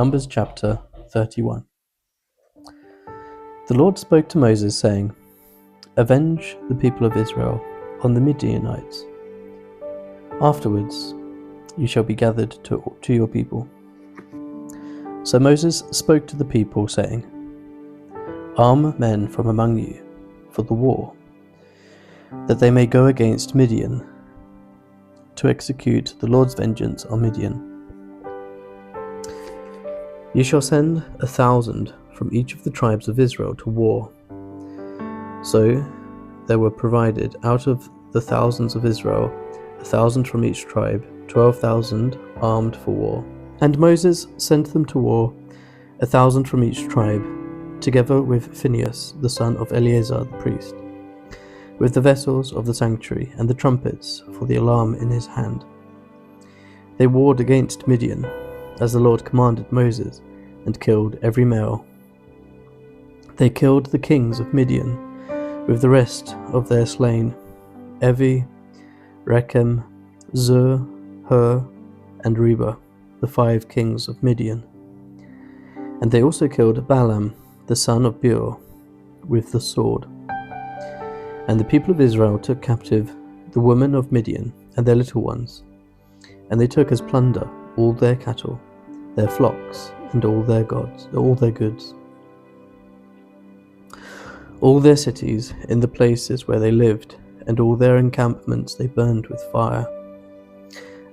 Numbers chapter 31. The Lord spoke to Moses, saying, "Avenge the people of Israel on the Midianites. Afterwards you shall be gathered to your people." So Moses spoke to the people, saying, "Arm men from among you for the war, that they may go against Midian, to execute the Lord's vengeance on Midian. You shall send 1,000 from each of the tribes of Israel to war." So there were provided out of the thousands of Israel 1,000 from each tribe, 12,000 armed for war. And Moses sent them to war, 1,000 from each tribe, together with Phinehas the son of Eleazar the priest, with the vessels of the sanctuary and the trumpets for the alarm in his hand. They warred against Midian, as the Lord commanded Moses, and killed every male. They killed the kings of Midian, with the rest of their slain, Evi, Rechem, Zur, Hur, and Reba, the 5 kings of Midian. And they also killed Balaam, the son of Beor, with the sword. And the people of Israel took captive the women of Midian and their little ones, and they took as plunder all their cattle, their flocks, and all their goods, all their cities in the places where they lived, and all their encampments they burned with fire,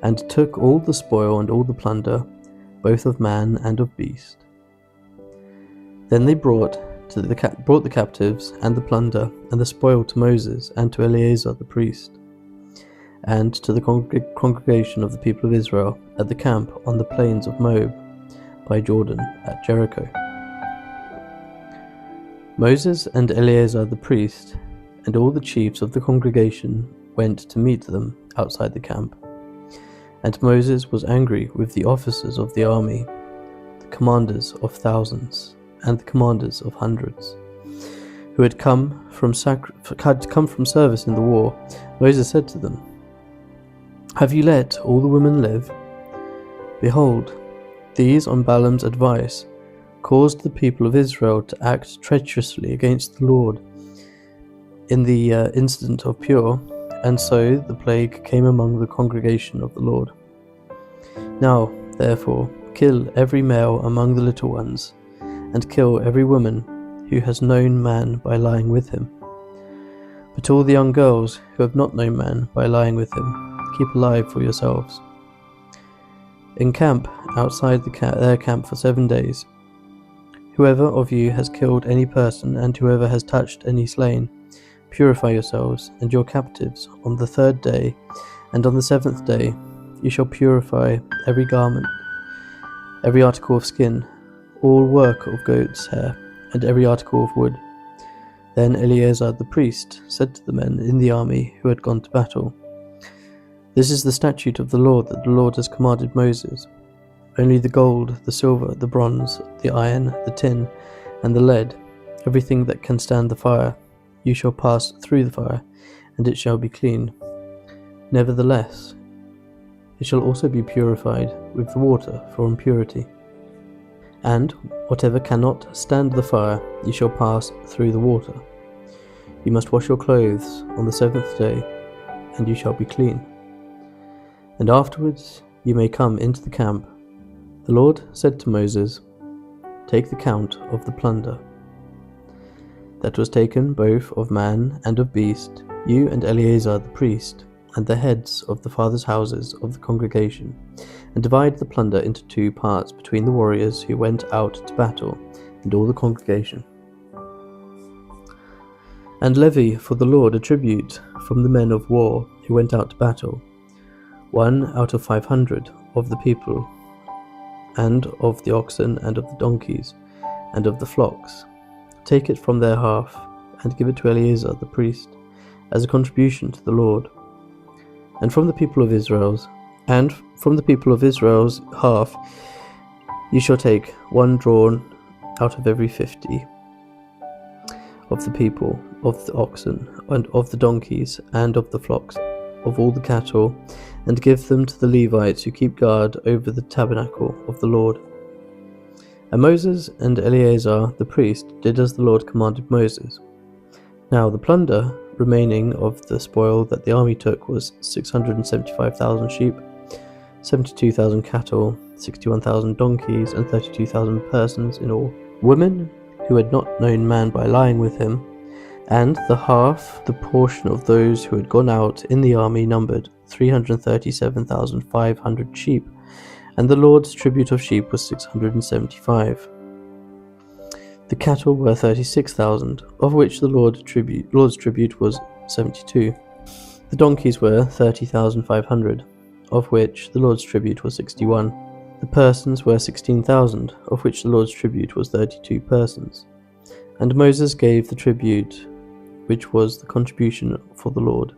and took all the spoil and all the plunder, both of man and of beast. Then they brought the captives and the plunder and the spoil to Moses and to Eleazar the priest, and to the congregation of the people of Israel at the camp on the plains of Moab by Jordan at Jericho. Moses and Eleazar the priest and all the chiefs of the congregation went to meet them outside the camp. And Moses was angry with the officers of the army, the commanders of thousands and the commanders of hundreds, who had come from service in the war. Moses said to them, "Have you let all the women live? Behold, these, on Balaam's advice, caused the people of Israel to act treacherously against the Lord in the incident of Pur, and so the plague came among the congregation of the Lord. Now, therefore, kill every male among the little ones, and kill every woman who has known man by lying with him. But all the young girls who have not known man by lying with him, keep alive for yourselves. Encamp outside their camp for 7 days. Whoever of you has killed any person, and whoever has touched any slain, purify yourselves and your captives on the 3rd day, and on the 7th day you shall purify every garment, every article of skin, all work of goat's hair, and every article of wood." Then Eleazar the priest said to the men in the army who had gone to battle, "This is the statute of the Lord that the Lord has commanded Moses. Only the gold, the silver, the bronze, the iron, the tin, and the lead, everything that can stand the fire, you shall pass through the fire, and it shall be clean. Nevertheless, it shall also be purified with the water for impurity. And whatever cannot stand the fire, you shall pass through the water. You must wash your clothes on the 7th day, and you shall be clean. And afterwards you may come into the camp." The Lord said to Moses, "Take the count of the plunder that was taken, both of man and of beast, you and Eleazar the priest, and the heads of the fathers' houses of the congregation, and divide the plunder into 2 parts between the warriors who went out to battle and all the congregation. And levy for the Lord a tribute from the men of war who went out to battle, 1 out of 500 of the people, and of the oxen, and of the donkeys, and of the flocks. Take it from their half, and give it to Eleazar the priest, as a contribution to the Lord. And from the people of Israel's half, you shall take 1 drawn out of every 50 of the people, of the oxen, and of the donkeys, and of the flocks, of all the cattle, and give them to the Levites who keep guard over the tabernacle of the Lord. And Moses and Eleazar the priest did as the Lord commanded Moses. Now the plunder remaining of the spoil that the army took was 675,000 sheep, 72,000 cattle, 61,000 donkeys, and 32,000 persons in all, women who had not known man by lying with him, and the portion of those who had gone out in the army numbered 337,500 sheep, and the Lord's tribute of sheep was 675. The cattle were 36,000, of which the Lord's tribute was 72. The donkeys were 30,500, of which the Lord's tribute was 61. The persons were 16,000, of which the Lord's tribute was 32 persons. And Moses gave the tribute, which was the contribution for the Lord,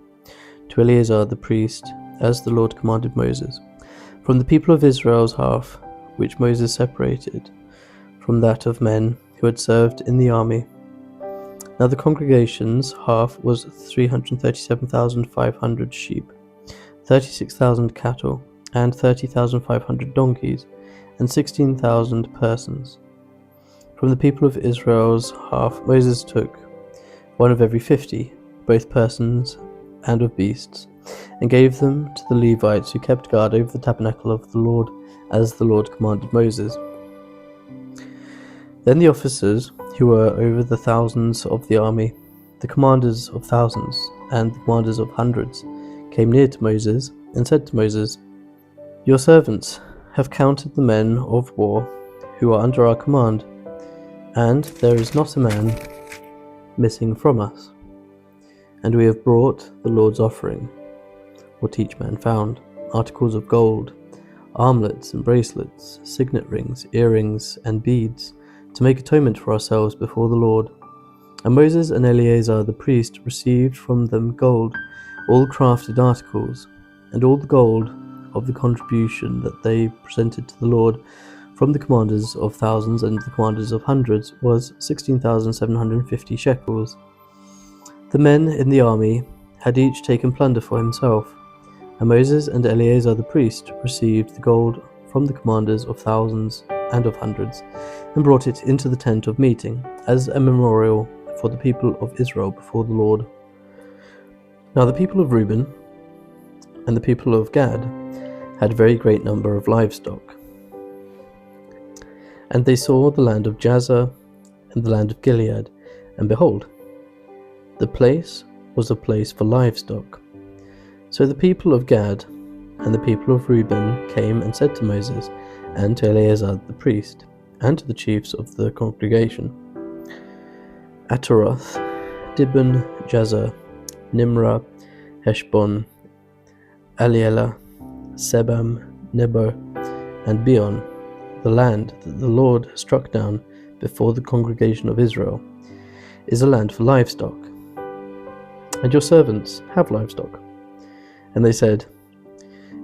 to Eleazar the priest, as the Lord commanded Moses, from the people of Israel's half, which Moses separated from that of men who had served in the army. Now the congregation's half was 337,500 sheep, 36,000 cattle, and 30,500 donkeys, and 16,000 persons. From the people of Israel's half Moses took one of every 50, both persons and of beasts, and gave them to the Levites who kept guard over the tabernacle of the Lord, as the Lord commanded Moses. Then the officers who were over the thousands of the army, the commanders of thousands and the commanders of hundreds, came near to Moses and said to Moses, "Your servants have counted the men of war who are under our command, and there is not a man missing from us. And we have brought the Lord's offering, what each man found, articles of gold, armlets and bracelets, signet rings, earrings, and beads, to make atonement for ourselves before the Lord." And Moses and Eleazar the priest received from them gold, all crafted articles, and all the gold of the contribution that they presented to the Lord from the commanders of thousands and the commanders of hundreds was 16,750 shekels. The men in the army had each taken plunder for himself, and Moses and Eleazar the priest received the gold from the commanders of thousands and of hundreds, and brought it into the tent of meeting, as a memorial for the people of Israel before the Lord. Now the people of Reuben and the people of Gad had a very great number of livestock. And they saw the land of Jazer and the land of Gilead, and behold, the place was a place for livestock. So the people of Gad and the people of Reuben came and said to Moses and to Eleazar the priest, and to the chiefs of the congregation, Ataroth, Dibon, Jazer, Nimrah, Heshbon, Aliela, Sebam, Nebo, and Beon, the land that the Lord struck down before the congregation of Israel, is a land for livestock. And your servants have livestock. And they said,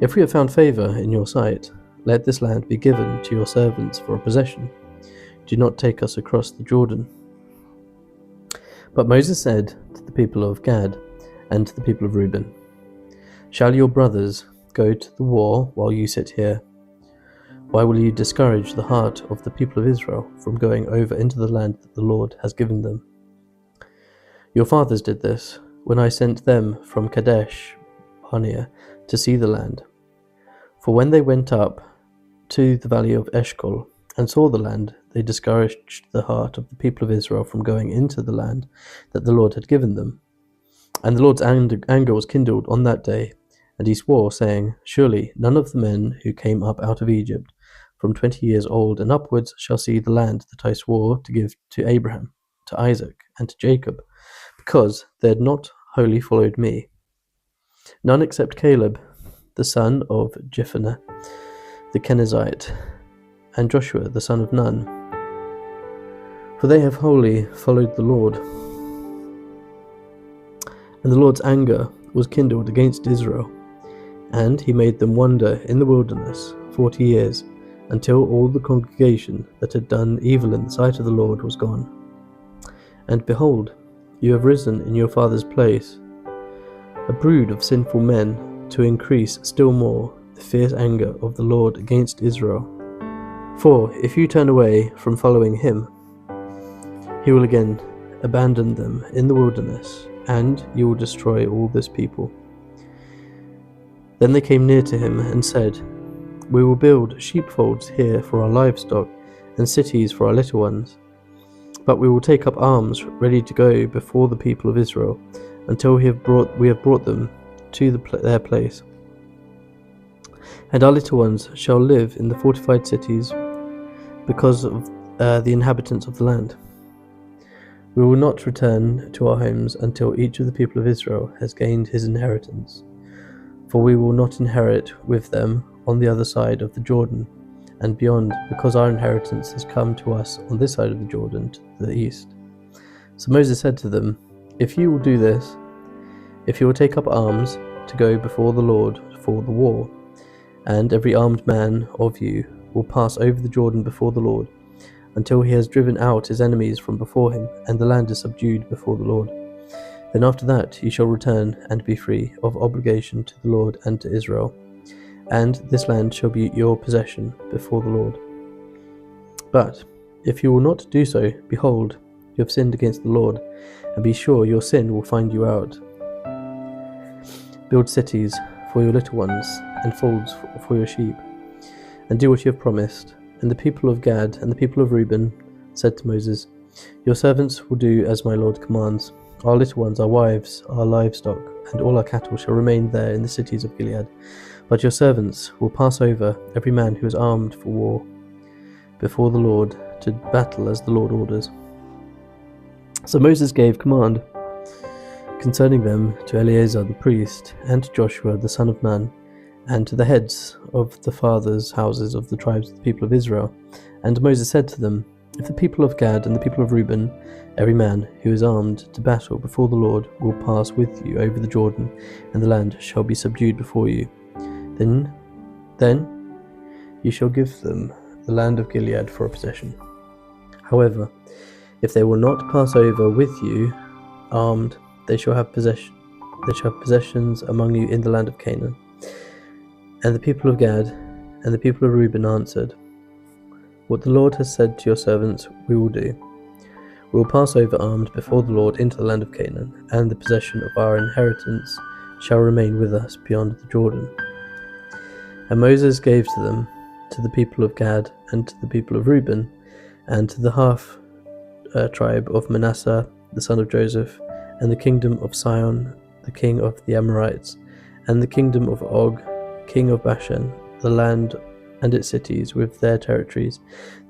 "If we have found favour in your sight, let this land be given to your servants for a possession. Do not take us across the Jordan." But Moses said to the people of Gad and to the people of Reuben, "Shall your brothers go to the war while you sit here? Why will you discourage the heart of the people of Israel from going over into the land that the Lord has given them? Your fathers did this when I sent them from Kadesh Barnea to see the land. For when they went up to the valley of Eshcol and saw the land, they discouraged the heart of the people of Israel from going into the land that the Lord had given them. And the Lord's anger was kindled on that day, and he swore, saying, Surely none of the men who came up out of Egypt from 20 years old and upwards shall see the land that I swore to give to Abraham, to Isaac, and to Jacob, because they had not wholly followed me. None except Caleb, the son of Jephunneh, the Kenizzite, and Joshua, the son of Nun, for they have wholly followed the Lord. And the Lord's anger was kindled against Israel, and he made them wander in the wilderness 40 years, until all the congregation that had done evil in the sight of the Lord was gone. And behold, you have risen in your father's place, a brood of sinful men, to increase still more the fierce anger of the Lord against Israel. For if you turn away from following him, he will again abandon them in the wilderness, and you will destroy all this people." Then they came near to him and said, "We will build sheepfolds here for our livestock, and cities for our little ones. But we will take up arms ready to go before the people of Israel, until we have brought them to their place. And our little ones shall live in the fortified cities because of the inhabitants of the land. We will not return to our homes until each of the people of Israel has gained his inheritance, for we will not inherit with them on the other side of the Jordan and beyond, because our inheritance has come to us on this side of the Jordan to the east." So Moses said to them, "If you will do this, if you will take up arms to go before the Lord for the war, and every armed man of you will pass over the Jordan before the Lord, until he has driven out his enemies from before him, and the land is subdued before the Lord. Then after that ye shall return and be free of obligation to the Lord and to Israel, and this land shall be your possession before the Lord. But if you will not do so, behold, you have sinned against the Lord, and be sure your sin will find you out. Build cities for your little ones, and folds for your sheep, and do what you have promised." And the people of Gad and the people of Reuben said to Moses, "Your servants will do as my Lord commands. Our little ones, our wives, our livestock, and all our cattle shall remain there in the cities of Gilead. But your servants will pass over, every man who is armed for war, before the Lord, to battle as the Lord orders." So Moses gave command concerning them to Eleazar the priest, and to Joshua the son of Nun, and to the heads of the fathers' houses of the tribes of the people of Israel. And Moses said to them, "If the people of Gad and the people of Reuben, every man who is armed to battle before the Lord, will pass with you over the Jordan, and the land shall be subdued before you, then you shall give them the land of Gilead for a possession. However, if they will not pass over with you armed, they shall have possessions among you in the land of Canaan." And the people of Gad and the people of Reuben answered, "What the Lord has said to your servants we will do. We will pass over armed before the Lord into the land of Canaan, and the possession of our inheritance shall remain with us beyond the Jordan." And Moses gave to them, to the people of Gad and to the people of Reuben, and to the half tribe of Manasseh the son of Joseph, and the kingdom of Sihon the king of the Amorites, and the kingdom of Og king of Bashan, the land and its cities with their territories,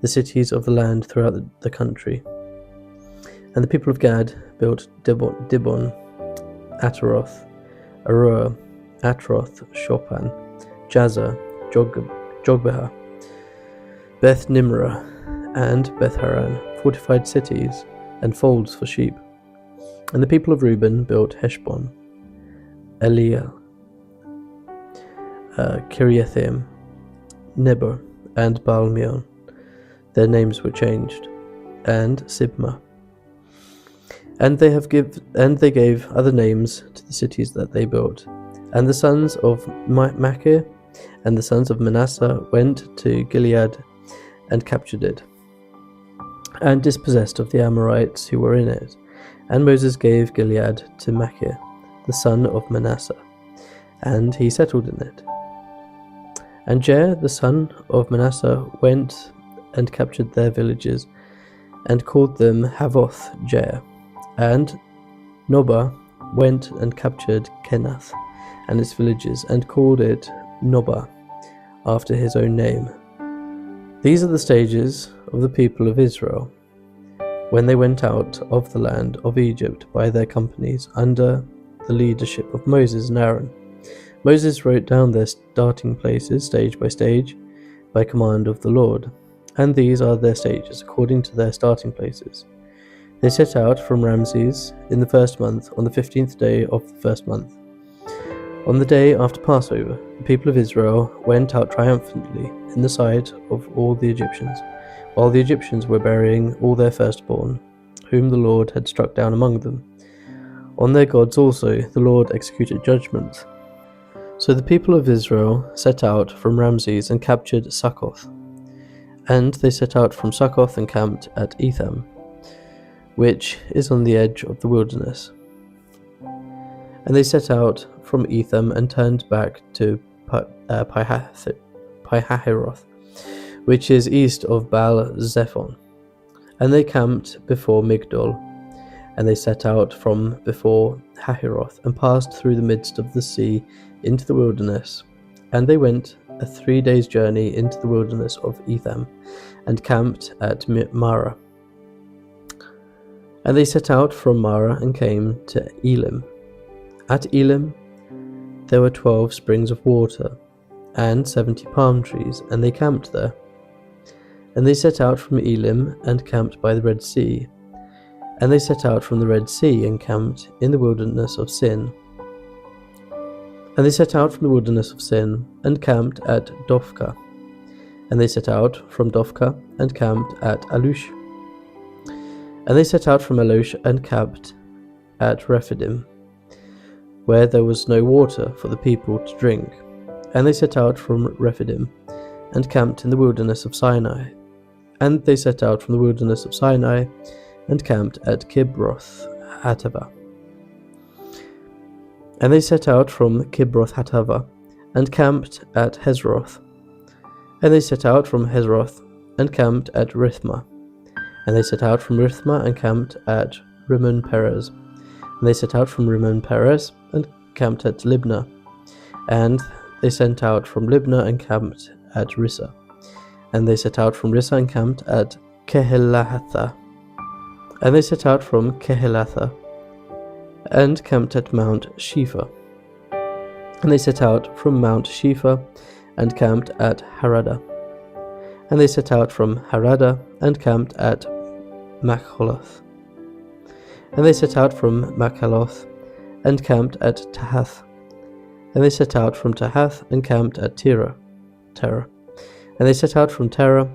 the cities of the land throughout the country. And the people of Gad built Dibon, Ataroth, Aroer, Atroth, Shopan, Jazer, Jogbehah, Beth Nimrah, and Beth Haran, fortified cities and folds for sheep. And the people of Reuben built Heshbon, Eliel, Kiriathaim, Nebo, and Baal-meon. Their names were changed, and Sibmah. And they gave other names to the cities that they built. And the sons of Machir and the sons of Manasseh went to Gilead and captured it, and dispossessed of the Amorites who were in it. And Moses gave Gilead to Machir, the son of Manasseh, and he settled in it. And Jair, the son of Manasseh, went and captured their villages, and called them Havoth Jair. And Nobah went and captured Kenath and its villages, and called it Nobah, after his own name. These are the stages of the people of Israel, when they went out of the land of Egypt by their companies, under the leadership of Moses and Aaron. Moses wrote down their starting places, stage by stage, by command of the Lord, and these are their stages, according to their starting places. They set out from Ramses in the first month, on the 15th day of the first month. On the day after Passover, the people of Israel went out triumphantly in the sight of all the Egyptians, while the Egyptians were burying all their firstborn, whom the Lord had struck down among them. On their gods also the Lord executed judgment. So the people of Israel set out from Ramses and captured Succoth, And they set out from Succoth and camped at Etham, which is on the edge of the wilderness. And they set out from Etham and turned back to Pihahiroth, which is east of Baal-zephon. And they camped before Migdol. And they set out from before Hahiroth and passed through the midst of the sea into the wilderness. And they went a 3 days' journey into the wilderness of Etham and camped at Marah. And they set out from Marah and came to Elim. At Elim there were 12 springs of water and 70 palm trees, and they camped there. And they set out from Elim and camped by the Red Sea. And they set out from the Red Sea and camped in the wilderness of Sin. And they set out from the wilderness of Sin and camped at Dophkah. And they set out from Dophkah and camped at Alush. And they set out from Alush and camped at Rephidim, where there was no water for the people to drink. And they set out from Rephidim and camped in the wilderness of Sinai. And they set out from the wilderness of Sinai and camped at Kibroth Hattaavah. And they set out from Kibroth Hattaavah and camped at Hezroth. And they set out from Hezroth and camped at Rithmah. And they set out from Rithmah and camped at Rimmon Perez. And they set out from Rimmon Perez and camped at Libnah. And they sent out from Libnah and camped at Rissa. And they set out from Rissa and camped at Kehelatha. And they set out from Kehelatha and camped at Mount Shepha. And they set out from Mount Shepha and camped at Harada. And they set out from Harada and camped at Machaloth. And they set out from Machaloth and camped at Tahath. And they set out from Tahath and camped at Terah. And they set out from Terah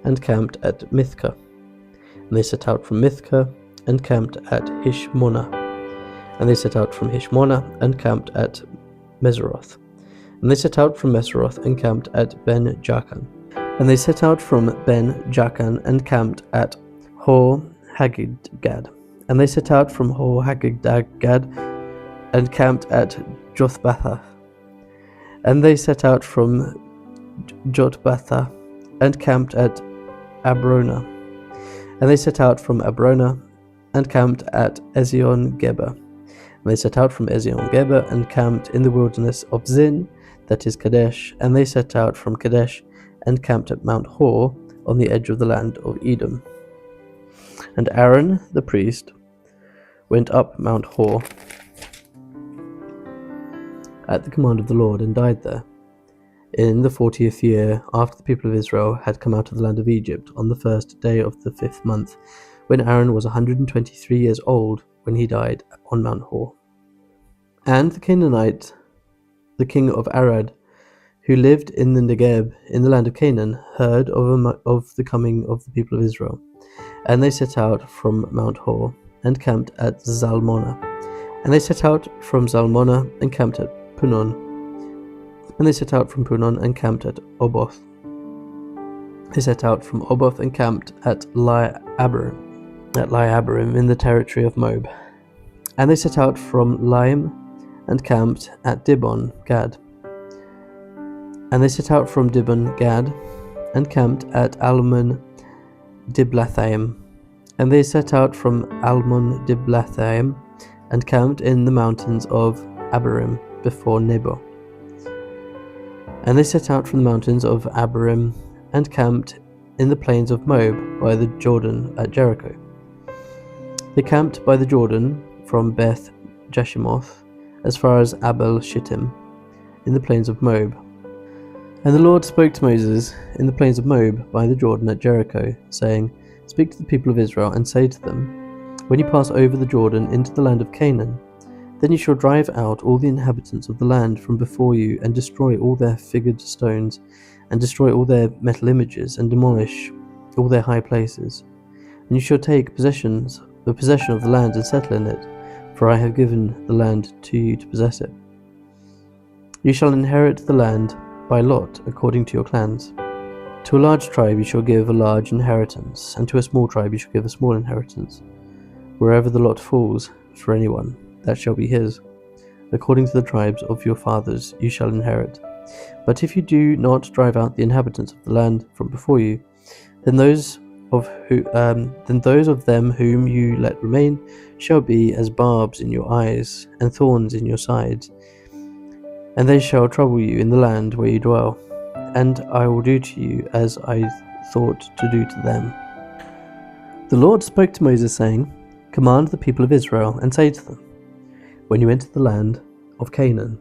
and camped at Mithkah. And they set out from Mithkah and camped at Hishmonah. And they set out from Hishmonah and camped at Meseroth. And they set out from Meseroth and camped at Ben-Jaakan. And they set out from Ben-Jaakan and camped at Hor-Haggidgad. And they set out from Hor-Haggidgad and camped at Jothbatha. And they set out from Jotbatha and camped at Abrona. And they set out from Abrona and camped at Ezion-Geber. And they set out from Ezion-Geber and camped in the wilderness of Zin, that is Kadesh. And they set out from Kadesh and camped at Mount Hor on the edge of the land of Edom. And Aaron the priest went up Mount Hor at the command of the Lord and died there, in the 40th year after the people of Israel had come out of the land of Egypt, on the 1st day of the 5th month, when Aaron was 123 years old when he died on Mount Hor. And the Canaanite, the king of Arad, who lived in the Negeb in the land of Canaan, heard of the coming of the people of Israel. And they set out from Mount Hor and camped at Zalmonah. And they set out from Zalmonah and camped at Punon. And they set out from Punon and camped at Oboth. They set out from Oboth and camped at Lai-Abarim in the territory of Moab. And they set out from Laim and camped at Dibon-Gad. And they set out from Dibon-Gad and camped at Almon-Diblathaim. And they set out from Almon-Diblathaim and camped in the mountains of Abarim before Nebo. And they set out from the mountains of Abarim and camped in the plains of Moab by the Jordan at Jericho. They camped by the Jordan from Beth Jeshimoth as far as Abel Shittim in the plains of Moab. And the Lord spoke to Moses in the plains of Moab by the Jordan at Jericho, saying, Speak to the people of Israel and say to them, When you pass over the Jordan into the land of Canaan, then you shall drive out all the inhabitants of the land from before you, and destroy all their figured stones, and destroy all their metal images, and demolish all their high places. And you shall take possession of the land and settle in it, for I have given the land to you to possess it. You shall inherit the land by lot according to your clans. To a large tribe you shall give a large inheritance, and to a small tribe you shall give a small inheritance. Wherever the lot falls for anyone, that shall be his. According to the tribes of your fathers you shall inherit. But if you do not drive out the inhabitants of the land from before you, then those of them whom you let remain shall be as barbs in your eyes and thorns in your sides, and they shall trouble you in the land where you dwell. And I will do to you as I thought to do to them. The Lord spoke to Moses, saying, Command the people of Israel, and say to them, When you enter the land of Canaan,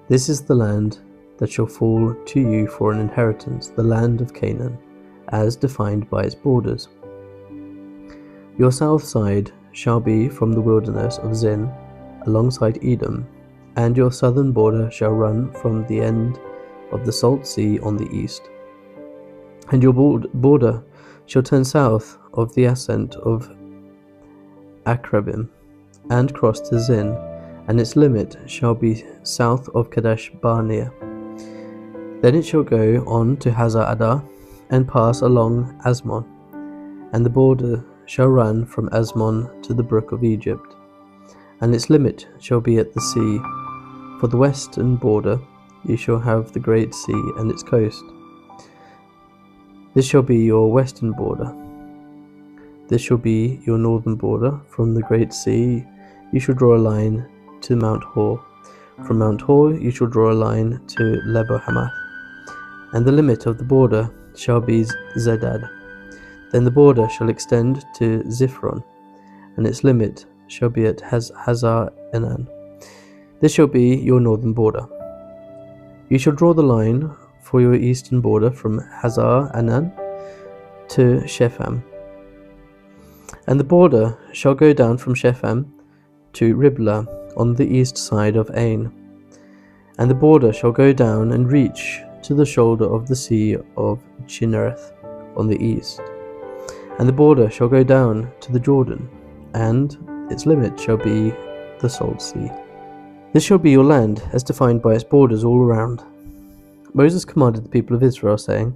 this is the land that shall fall to you for an inheritance, the land of Canaan, as defined by its borders. Your south side shall be from the wilderness of Zin, alongside Edom, and your southern border shall run from the end of the Salt Sea on the east. And your border shall turn south of the ascent of Akrabim, and cross to Zin, and its limit shall be south of Kadesh Barnea. Then it shall go on to Hazar Adar, and pass along Asmon, and the border shall run from Asmon to the brook of Egypt, and its limit shall be at the sea. For the western border you shall have the great sea and its coast. This shall be your western border. This shall be your northern border. From the great sea you shall draw a line to Mount Hor. From Mount Hor you shall draw a line to Lebo Hamath, and the limit of the border shall be Zedad. Then the border shall extend to Ziphron, and its limit shall be at Hazar Enan. This shall be your northern border. You shall draw the line for your eastern border from Hazar Enan to Shepham, and the border shall go down from Shepham to Riblah on the east side of Ain, and the border shall go down and reach to the shoulder of the sea of Chinnereth on the east, and the border shall go down to the Jordan, and its limit shall be the Salt Sea. This shall be your land, as defined by its borders all around. Moses commanded the people of Israel, saying,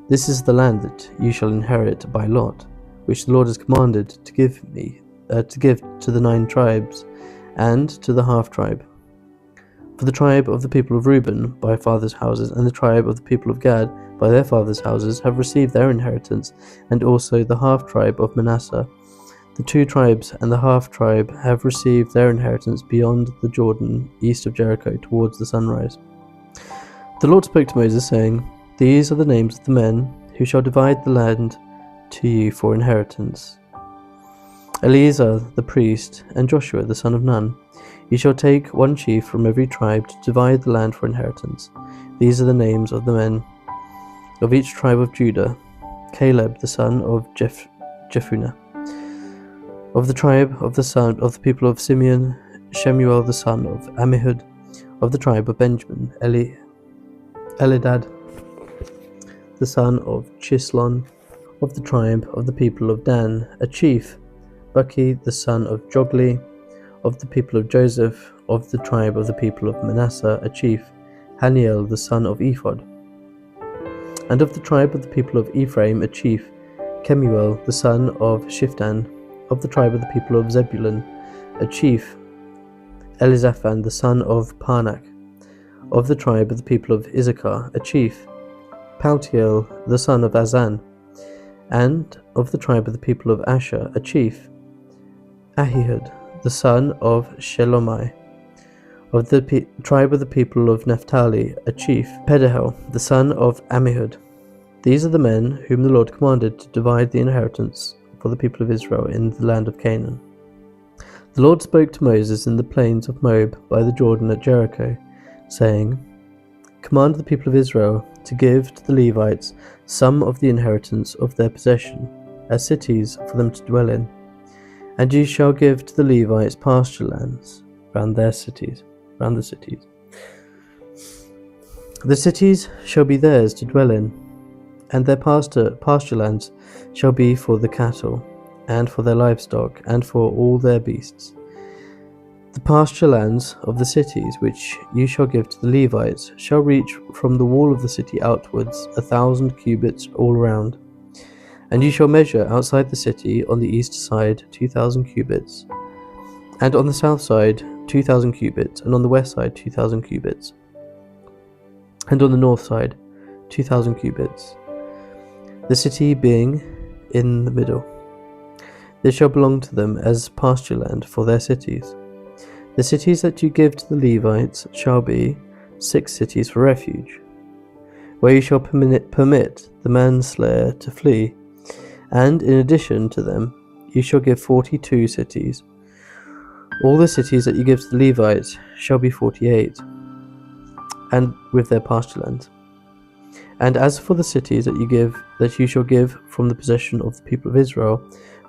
This is the land that you shall inherit by lot, which the Lord has commanded to give to the 9 tribes, and to the half-tribe. For the tribe of the people of Reuben by fathers' houses, and the tribe of the people of Gad by their fathers' houses have received their inheritance, and also the half-tribe of Manasseh. The 2 tribes and the half-tribe have received their inheritance beyond the Jordan, east of Jericho, towards the sunrise. The Lord spoke to Moses, saying, These are the names of the men who shall divide the land to you for inheritance: Eleazar the priest, and Joshua the son of Nun. You shall take 1 chief from every tribe to divide the land for inheritance. These are the names of the men of each tribe of Judah: Caleb the son of Jephunneh. Of the tribe of the people of Simeon, Shemuel the son of Ammihud. Of the tribe of Benjamin, Elidad the son of Chislon. Of the tribe of the people of Dan, a chief, Buki the son of Jogli. Of the people of Joseph. Of the tribe of the people of Manasseh, a chief, Haniel the son of Ephod. And of the tribe of the people of Ephraim, a chief, Kemuel the son of Shiftan. Of the tribe of the people of Zebulun, a chief, Elizaphan the son of Parnak. Of the tribe of the people of Issachar, a chief, Paltiel the son of Azan. And of the tribe of the people of Asher, a chief, Ahihud the son of Shelomai. Of the tribe of the people of Naphtali, a chief, Pedahel the son of Ammihud. These are the men whom the Lord commanded to divide the inheritance for the people of Israel in the land of Canaan. The Lord spoke to Moses in the plains of Moab by the Jordan at Jericho, saying, Command the people of Israel to give to the Levites some of the inheritance of their possession, as cities for them to dwell in. And you shall give to the Levites pasture lands round the cities. The cities shall be theirs to dwell in, and their pasture lands shall be for the cattle, and for their livestock, and for all their beasts. The pasture lands of the cities which you shall give to the Levites shall reach from the wall of the city outwards 1,000 cubits all round. And you shall measure outside the city on the east side 2,000 cubits, and on the south side 2,000 cubits, and on the west side 2,000 cubits, and on the north side 2,000 cubits, the city being in the middle. This shall belong to them as pasture land for their cities. The cities that you give to the Levites shall be 6 cities for refuge, where you shall permit the manslayer to flee, and in addition to them you shall give 42 cities. All the cities that you give to the Levites shall be 48, and with their pasture lands. And as for the cities that you shall give from the possession of the people of Israel,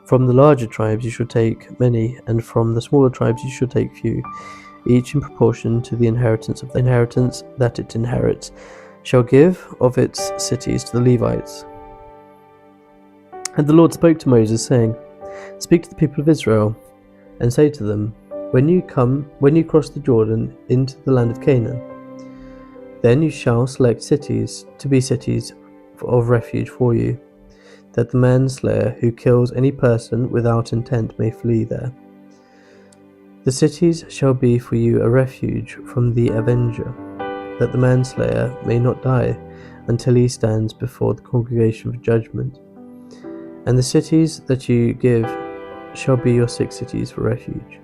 from the larger tribes you shall take many, and from the smaller tribes you shall take few, each in proportion to the inheritance of the inheritance that it inherits, shall give of its cities to the Levites. And the Lord spoke to Moses, saying, Speak to the people of Israel, and say to them, When you cross the Jordan into the land of Canaan, then you shall select cities to be cities of refuge for you, that the manslayer who kills any person without intent may flee there. The cities shall be for you a refuge from the avenger, that the manslayer may not die until he stands before the congregation for judgment. And the cities that you give shall be your 6 cities for refuge.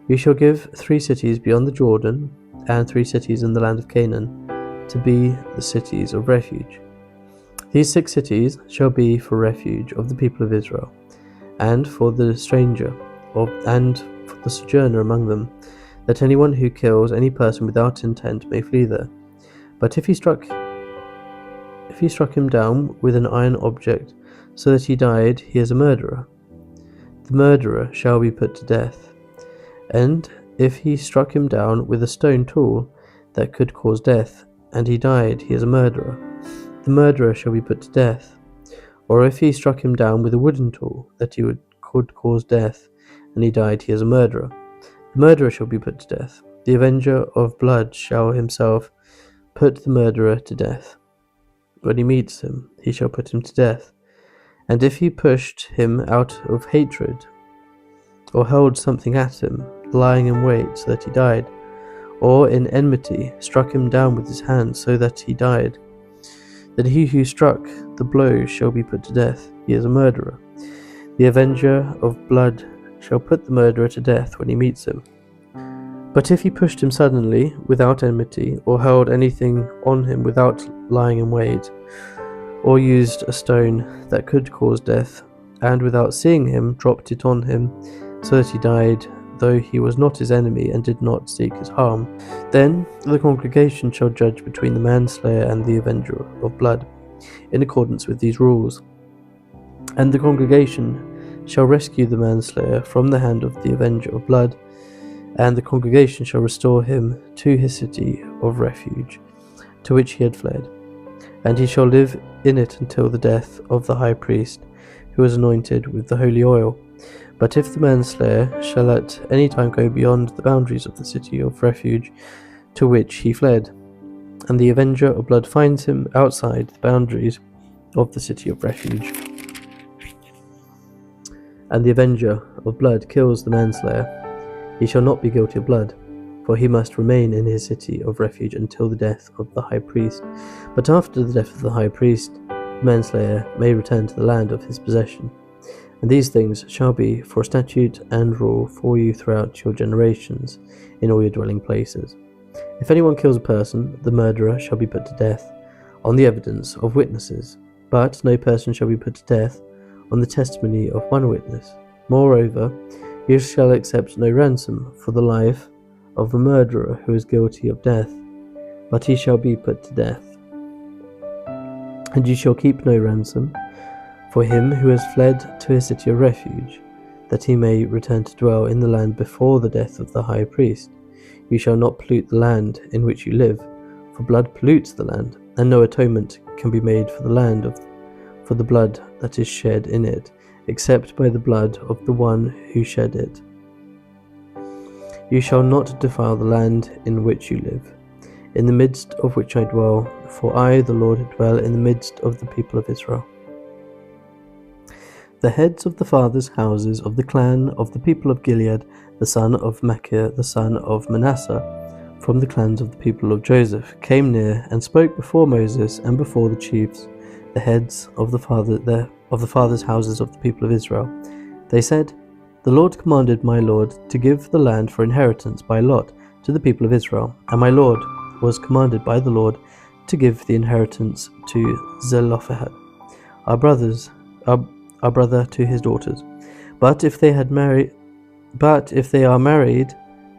You shall give 3 cities beyond the Jordan, and 3 cities in the land of Canaan, to be the cities of refuge. These 6 cities shall be for refuge of the people of Israel, and for the stranger, and for the sojourner among them, that anyone who kills any person without intent may flee there. But if he struck him down with an iron object, so that he died, he is a murderer. The murderer shall be put to death. And if he struck him down with a stone tool that could cause death, and he died, he is a murderer. The murderer shall be put to death. Or if he struck him down with a wooden tool that could cause death, and he died, he is a murderer. The murderer shall be put to death. The avenger of blood shall himself put the murderer to death. When he meets him, he shall put him to death. And if he pushed him out of hatred, or held something at him, lying in wait so that he died, or in enmity struck him down with his hand so that he died, then he who struck the blow shall be put to death. He is a murderer. The avenger of blood shall put the murderer to death when he meets him. But if he pushed him suddenly, without enmity, or held anything on him without lying in wait, or used a stone that could cause death, and without seeing him dropped it on him, so that he died, though he was not his enemy and did not seek his harm, then the congregation shall judge between the manslayer and the avenger of blood, in accordance with these rules. And the congregation shall rescue the manslayer from the hand of the avenger of blood, and the congregation shall restore him to his city of refuge, to which he had fled, and he shall live in it until the death of the high priest, who was anointed with the holy oil. But if the manslayer shall at any time go beyond the boundaries of the city of refuge to which he fled, and the avenger of blood finds him outside the boundaries of the city of refuge, and the avenger of blood kills the manslayer, he shall not be guilty of blood, for he must remain in his city of refuge until the death of the high priest. But after the death of the high priest, the manslayer may return to the land of his possession. And these things shall be for a statute and rule for you throughout your generations, in all your dwelling places. If anyone kills a person, the murderer shall be put to death, on the evidence of witnesses. But no person shall be put to death on the testimony of one witness. Moreover, you shall accept no ransom for the life of the murderer who is guilty of death, but he shall be put to death. And you shall keep no ransom for him who has fled to his city of refuge, that he may return to dwell in the land before the death of the high priest. You shall not pollute the land in which you live, for blood pollutes the land, and no atonement can be made for the land for the blood that is shed in it, except by the blood of the one who shed it. You shall not defile the land in which you live, in the midst of which I dwell, for I, the Lord, dwell in the midst of the people of Israel. The heads of the fathers' houses of the clan of the people of Gilead, the son of Machir, the son of Manasseh, from the clans of the people of Joseph, came near and spoke before Moses and before the chiefs, the heads of the fathers' houses of the people of Israel. They said, The Lord commanded my Lord to give the land for inheritance by lot to the people of Israel, and my Lord was commanded by the Lord to give the inheritance to Zelophehad, our brother to his daughters. But if they are married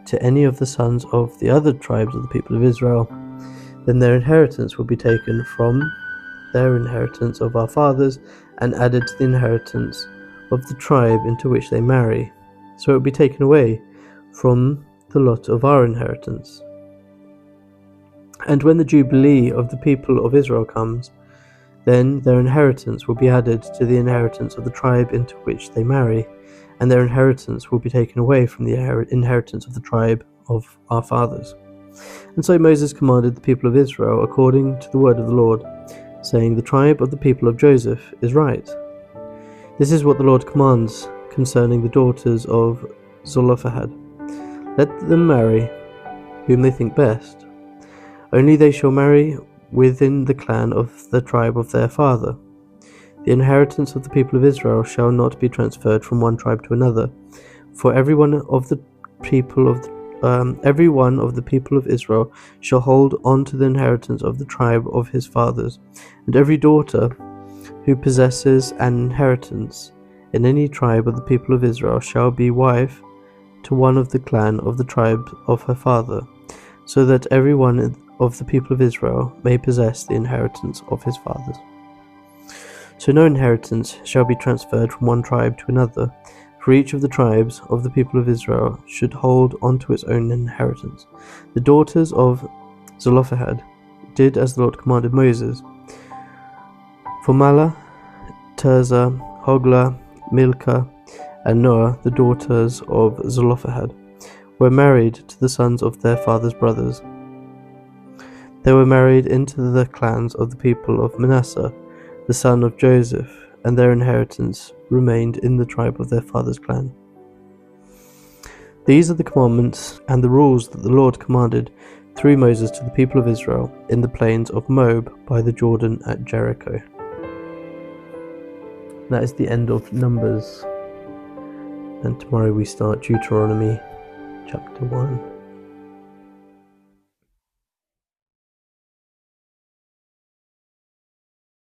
to any of the sons of the other tribes of the people of Israel, then their inheritance will be taken from their inheritance of our fathers and added to the inheritance of the tribe into which they marry. So it will be taken away from the lot of our inheritance. And when the Jubilee of the people of Israel comes, then their inheritance will be added to the inheritance of the tribe into which they marry, and their inheritance will be taken away from the inheritance of the tribe of our fathers. And so Moses commanded the people of Israel according to the word of the Lord, saying, The tribe of the people of Joseph is right. This is what the Lord commands concerning the daughters of Zelophehad. Let them marry whom they think best. Only they shall marry within the clan of the tribe of their father. The inheritance of the people of Israel shall not be transferred from one tribe to another, for every one of the people of Israel shall hold on to the inheritance of the tribe of his fathers, and every daughter who possesses an inheritance in any tribe of the people of Israel shall be wife to one of the clan of the tribe of her father, so that every one of the people of Israel may possess the inheritance of his fathers. So no inheritance shall be transferred from one tribe to another, for each of the tribes of the people of Israel should hold on to its own inheritance. The daughters of Zelophehad did as the Lord commanded Moses. For Mahlah, Tirzah, Hoglah, Milcah, and Noah, the daughters of Zelophehad, were married to the sons of their father's brothers. They were married into the clans of the people of Manasseh, the son of Joseph, and their inheritance remained in the tribe of their father's clan. These are the commandments and the rules that the Lord commanded through Moses to the people of Israel in the plains of Moab by the Jordan at Jericho. That is the end of Numbers, and tomorrow we start Deuteronomy chapter 1.